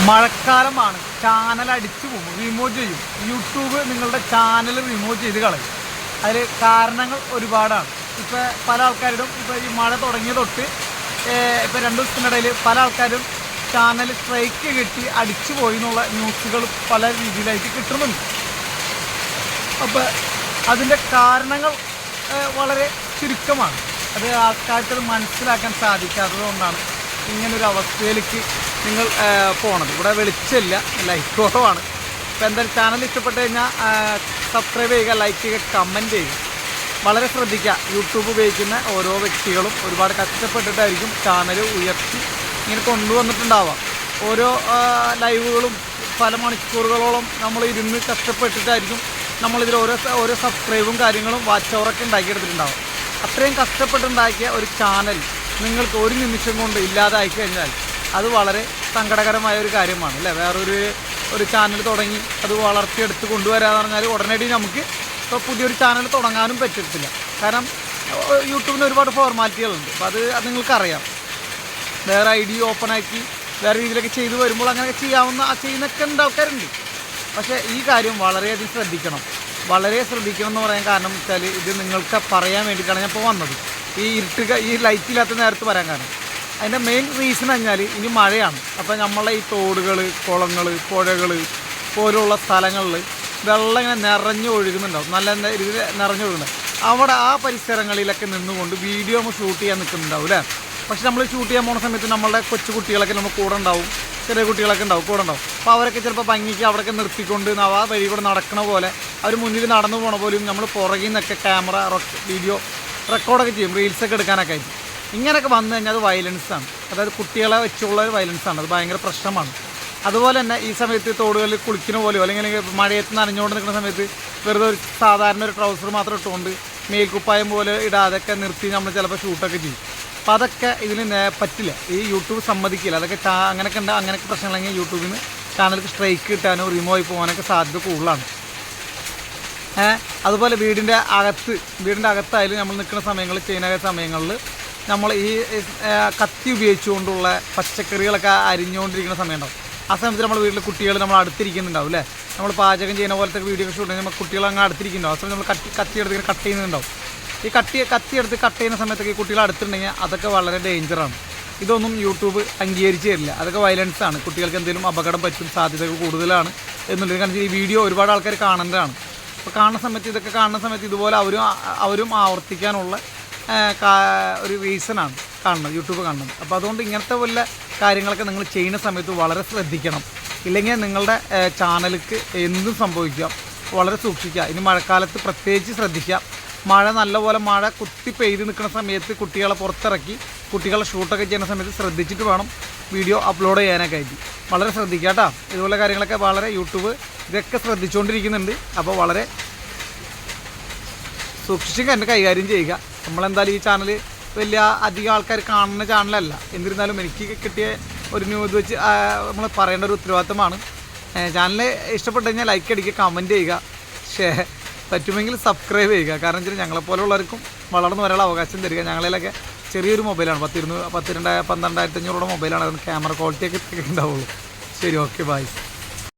മഴക്കാലമാണ്, ചാനൽ അടിച്ചു പോകും, റിമൂവ് ചെയ്യും. യൂട്യൂബ് നിങ്ങളുടെ ചാനൽ റിമൂവ് ചെയ്ത് കളയും. അതിൽ കാരണങ്ങൾ ഒരുപാടാണ്. ഇപ്പോൾ പല ആൾക്കാരും ഇപ്പോൾ ഈ മഴ തുടങ്ങിയ തൊട്ട് ഇപ്പോൾ 2 ദിവസത്തിനിടയിൽ പല ആൾക്കാരും ചാനൽ സ്ട്രൈക്ക് കിട്ടി അടിച്ചു പോയി എന്നുള്ള ന്യൂസുകൾ പല രീതിയിലായിട്ട് കിട്ടുന്നുണ്ട്. അപ്പോൾ അതിൻ്റെ കാരണങ്ങൾ വളരെ ചുരുക്കമാണ്. അത് ആൾക്കാർക്കത് മനസ്സിലാക്കാൻ സാധിക്കാത്തത് കൊണ്ടാണ് ഇങ്ങനൊരു അവസ്ഥയിലേക്ക് നിങ്ങൾ പോണത്. ഇവിടെ വെളിച്ചമില്ല, ലൈറ്റ് കുറവാണ്. ഇപ്പോൾ എന്തായാലും ചാനൽ ഇഷ്ടപ്പെട്ട് കഴിഞ്ഞാൽ സബ്സ്ക്രൈബ് ചെയ്യുക, ലൈക്ക് ചെയ്യുക, കമൻറ്റ് ചെയ്യുക. വളരെ ശ്രദ്ധിക്കുക. യൂട്യൂബ് ഉപയോഗിക്കുന്ന ഓരോ വ്യക്തികളും ഒരുപാട് കഷ്ടപ്പെട്ടിട്ടായിരിക്കും ചാനൽ ഉയർത്തി ഇങ്ങനെ കൊണ്ടുവന്നിട്ടുണ്ടാവാം. ഓരോ ലൈവുകളും പല മണിക്കൂറുകളോളം നമ്മൾ ഇരുന്ന് കഷ്ടപ്പെട്ടിട്ടായിരിക്കും നമ്മളിതിൽ ഓരോ സബ്സ്ക്രൈബും കാര്യങ്ങളും വാച്ച് ഓവറൊക്കെ ഉണ്ടാക്കിയെടുത്തിട്ടുണ്ടാവും. അത്രയും കഷ്ടപ്പെട്ടുണ്ടാക്കിയ ഒരു ചാനൽ നിങ്ങൾക്ക് ഒരു നിമിഷം കൊണ്ട് ഇല്ലാതായി കഴിഞ്ഞാൽ അത് വളരെ സങ്കടകരമായ ഒരു കാര്യമാണ് അല്ലേ. വേറൊരു ചാനൽ തുടങ്ങി അത് വളർത്തിയെടുത്ത് കൊണ്ടുവരാമെന്ന് പറഞ്ഞാൽ ഉടനടി നമുക്ക് ഇപ്പോൾ പുതിയൊരു ചാനൽ തുടങ്ങാനും പറ്റത്തില്ല. കാരണം യൂട്യൂബിന് ഒരുപാട് ഫോർമാലിറ്റികളുണ്ട്. അപ്പോൾ അത് നിങ്ങൾക്കറിയാം. വേറെ ID ഓപ്പണാക്കി വേറെ രീതിയിലൊക്കെ ചെയ്തു വരുമ്പോൾ അങ്ങനെയൊക്കെ ചെയ്യുന്നൊക്കെ ഉണ്ട്, ആൾക്കാരുണ്ട്. പക്ഷേ ഈ കാര്യം വളരെയധികം ശ്രദ്ധിക്കണം. വളരെ ശ്രദ്ധിക്കണം എന്ന് പറയാൻ കാരണം വെച്ചാൽ ഇത് നിങ്ങൾക്ക് പറയാൻ വേണ്ടിയിട്ടാണ് ഞാൻ ഇപ്പോൾ വന്നത്. ഈ ലൈറ്റില്ലാത്ത നേരത്ത് പറയാൻ കാരണം അതിൻ്റെ മെയിൻ റീസൺ പറഞ്ഞാൽ ഇനി മഴയാണ്. അപ്പോൾ നമ്മളെ ഈ തോടുകൾ, കുളങ്ങൾ, പുഴകൾ പോലുള്ള സ്ഥലങ്ങളിൽ വെള്ളം ഇങ്ങനെ നിറഞ്ഞു ഒഴുകുന്നുണ്ടാവും, നല്ല രീതിയിൽ നിറഞ്ഞു ഒഴുകുന്നുണ്ടാവും. അവിടെ ആ പരിസരങ്ങളിലൊക്കെ നിന്നുകൊണ്ട് വീഡിയോ നമ്മൾ ഷൂട്ട് ചെയ്യാൻ നിൽക്കുന്നുണ്ടാവും അല്ലേ. പക്ഷെ നമ്മൾ ഷൂട്ട് ചെയ്യാൻ പോകുന്ന സമയത്ത് നമ്മളുടെ കൊച്ചു കുട്ടികളൊക്കെ നമ്മൾ കൂടെ ഉണ്ടാവും, ചെറിയ കുട്ടികളൊക്കെ കൂടെ ഉണ്ടാവും. അപ്പോൾ അവരൊക്കെ ചിലപ്പോൾ ഭംഗിക്ക് അവിടെയൊക്കെ നിർത്തിക്കൊണ്ട് ആ വഴി കൂടെ നടക്കണ പോലെ അവർ മുന്നിൽ നടന്നു പോണ പോലും നമ്മൾ പുറകിൽ നിന്നൊക്കെ ക്യാമറ വീഡിയോ റെക്കോർഡൊക്കെ ചെയ്യും, റീൽസൊക്കെ എടുക്കാനൊക്കെ ആയിട്ട്. ഇങ്ങനെയൊക്കെ വന്നു കഴിഞ്ഞാൽ അത് വയലൻസാണ്. അതായത് കുട്ടികളെ വെച്ചുള്ള ഒരു വയലൻസാണ്. അത് ഭയങ്കര പ്രശ്നമാണ്. അതുപോലെ തന്നെ ഈ സമയത്ത് തോടുകളിൽ കുളിക്കുന്ന പോലെയോ അല്ലെങ്കിൽ മഴയത്ത് നനഞ്ഞുകൊണ്ട് നിൽക്കുന്ന സമയത്ത് വെറുതെ ഒരു സാധാരണ ഒരു ട്രൗസർ മാത്രം ഇട്ടുകൊണ്ട് മേൽക്കുപ്പായം പോലെ ഇടാതൊക്കെ നിർത്തി നമ്മൾ ചിലപ്പോൾ ഷൂട്ടൊക്കെ ചെയ്യും. അപ്പോൾ അതൊക്കെ ഇതിന് പറ്റില്ല. ഈ യൂട്യൂബ് സമ്മതിക്കില്ല. അതൊക്കെ അങ്ങനെയൊക്കെ ഉണ്ട്. അങ്ങനെയൊക്കെ പ്രശ്നങ്ങളെങ്കിൽ യൂട്യൂബിൽ നിന്ന് ചാനലിക്ക് സ്ട്രൈക്ക് കിട്ടാനോ റിമൂവ് ആയി പോകാനൊക്കെ സാധ്യത കൂടുതലാണ്. അതുപോലെ വീടിൻ്റെ അകത്തായാലും നമ്മൾ നിൽക്കുന്ന സമയങ്ങളിൽ, ചെയ്യുന്ന സമയങ്ങളിൽ നമ്മൾ ഈ കത്തി ഉപയോഗിച്ചുകൊണ്ടുള്ള പച്ചക്കറികളൊക്കെ അരിഞ്ഞുകൊണ്ടിരിക്കുന്ന സമയം ഉണ്ടാവും. ആ സമയത്ത് നമ്മൾ വീട്ടിൽ കുട്ടികൾ നമ്മൾ അടുത്തിരിക്കുന്നുണ്ടാവും അല്ലേ. നമ്മൾ പാചകം ചെയ്യുന്ന പോലത്തെ വീഡിയോ ഷൂട്ട് ചെയ്യുമ്പോൾ കുട്ടികൾ അങ്ങ് അടുത്തിരിക്കുന്നുണ്ടാവും. ആ സമയത്ത് നമ്മൾ കത്തിയെടുത്ത് കട്ട് ചെയ്യുന്നുണ്ടാവും. ഈ കത്തിയെടുത്ത് കട്ട് ചെയ്യുന്ന സമയത്തൊക്കെ ഈ കുട്ടികൾ അടുത്തുണ്ടെങ്കിൽ അതൊക്കെ വളരെ ഡേഞ്ചറാണ്. ഇതൊന്നും യൂട്യൂബ് അംഗീകരിച്ച് തരില്ല. അതൊക്കെ വയലൻസാണ്. കുട്ടികൾക്ക് എന്തെങ്കിലും അപകടം പറ്റും, സാധ്യതകൾ കൂടുതലാണ് എന്നുള്ളത്. കാരണം ഈ വീഡിയോ ഒരുപാട് ആൾക്കാർ കാണേണ്ടതാണ്. അപ്പോൾ ഇതൊക്കെ കാണുന്ന സമയത്ത് ഇതുപോലെ അവരും ആവർത്തിക്കാനുള്ള ഒരു റീസണാണ് യൂട്യൂബ് കാണുന്നത്. അപ്പോൾ അതുകൊണ്ട് ഇങ്ങനത്തെ വല്ല കാര്യങ്ങളൊക്കെ നിങ്ങൾ ചെയ്യുന്ന സമയത്ത് വളരെ ശ്രദ്ധിക്കണം. ഇല്ലെങ്കിൽ നിങ്ങളുടെ ചാനലിക്ക് എന്തും സംഭവിക്കാം. വളരെ സൂക്ഷിക്കുക. ഇനി മഴക്കാലത്ത് പ്രത്യേകിച്ച് ശ്രദ്ധിക്കുക. നല്ലപോലെ മഴ കുത്തി പെയ്ത് നിൽക്കുന്ന സമയത്ത് കുട്ടികളെ പുറത്തിറക്കി കുട്ടികളെ ഷൂട്ടൊക്കെ ചെയ്യുന്ന സമയത്ത് ശ്രദ്ധിച്ചിട്ട് വേണം വീഡിയോ അപ്ലോഡ് ചെയ്യാനൊക്കെ ആയിട്ട്. വളരെ ശ്രദ്ധിക്കുക കേട്ടോ. ഇതുപോലെ കാര്യങ്ങളൊക്കെ വളരെ യൂട്യൂബ് ഇതൊക്കെ ശ്രദ്ധിച്ചുകൊണ്ടിരിക്കുന്നുണ്ട്. അപ്പോൾ വളരെ സൂക്ഷിച്ചൊക്കെ എന്നെ കൈകാര്യം ചെയ്യുക. നമ്മളെന്തായാലും ഈ ചാനൽ വലിയ അധികം ആൾക്കാർ കാണുന്ന ചാനലല്ല. എന്നിരുന്നാലും എനിക്ക് കിട്ടിയ ഒരു ന്യൂസ് വെച്ച് നമ്മൾ പറയേണ്ട ഒരു ഉത്തരവാദിത്തമാണ്. ചാനൽ ഇഷ്ടപ്പെട്ടു കഴിഞ്ഞാൽ ലൈക്ക് അടിക്കുക, കമൻറ്റ് ചെയ്യുക, പറ്റുമെങ്കിൽ സബ്സ്ക്രൈബ് ചെയ്യുക. കാരണം വെച്ചാൽ ഞങ്ങളെപ്പോലുള്ളവർക്കും വളർന്നു വരാനുള്ള അവകാശം തരിക. ഞങ്ങളിലൊക്കെ ചെറിയൊരു മൊബൈലാണ്, 12,500 മൊബൈലാണ്. അതിന് ക്യാമറ ക്വാളിറ്റിയൊക്കെ ഉണ്ടാവുള്ളൂ. ശരി, ഓക്കെ, ബൈ.